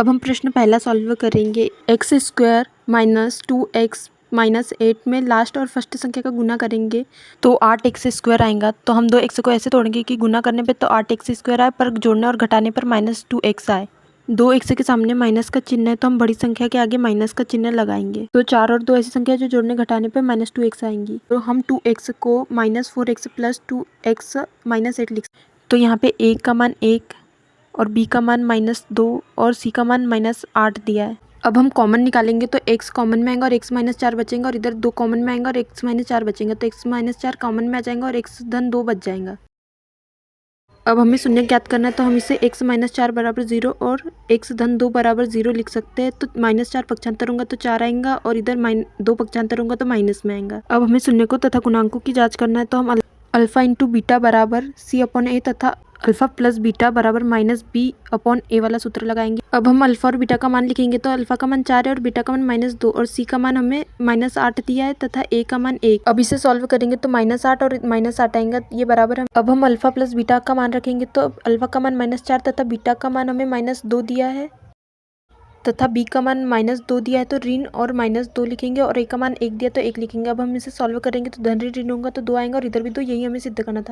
अब हम प्रश्न पहला सॉल्व करेंगे। X square minus 2x minus 8 में लास्ट और फर्स्ट संख्या का गुना करेंगे तो 8x स्क्वायर आएगा। तो हम 2x को ऐसे तोड़ेंगे कि गुना करने पे तो 8x स्क्वायर आए, पर जोड़ने और घटाने पर -2x आए। 2x के सामने माइनस का चिन्ह है तो हम बड़ी संख्या के आगे माइनस का चिन्ह लगाएंगे। तो 4 और 2 ऐसी संख्या जो जोड़ने घटाने पे -2x आएंगी। तो हम 2x को -4x प्लस 2x माइनस 8 लिख सकते। तो यहाँ पे a का मान 1 और b का मान -2 और c का मान -8 दिया है। अब हम कॉमन निकालेंगे तो x कॉमन में आएगा और x -4 बचेगा और इधर 2 कॉमन में आएगा और x -4 बचेगा। तो x -4 कॉमन में आ जाएगा और x धन 2 बच जाएगा। अब हमें शून्य ज्ञात करना है तो हम इसे x -4 बराबर 0 और x धन 2 बराबर 0 लिख सकते हैं। तो -4 पक्षांतर होगा तो 4 आएगा और इधर -2 पक्षांतर होगा तो माइनस में आएगा। अब हमें शून्य को तथा गुणांकों की जांच करना है तो हम अल्फा इंटू बीटा बराबर c/a तथा अल्फा प्लस बीटा बराबर -b/a वाला सूत्र लगाएंगे। अब हम अल्फा और बीटा का मान लिखेंगे तो अल्फा का मान 4 है और बीटा का मान -2 और c का मान हमें -8 दिया है तथा a का मान 1। अब इसे सॉल्व करेंगे तो -8 और -8 आएगा, ये बराबर है। अब हम अल्फा प्लस बीटा का मान रखेंगे तो अल्फा का मान -4 तथा बीटा का मान हमें -2 दिया है तथा b का मान -2 दिया है तो ऋण और -2 लिखेंगे और a का मान 1 दिया तो 1 लिखेंगे। अब हम इसे सॉल्व करेंगे तो धन ऋण होगा तो 2 आएंगे और इधर भी 2, यही हमें सिद्ध करना था।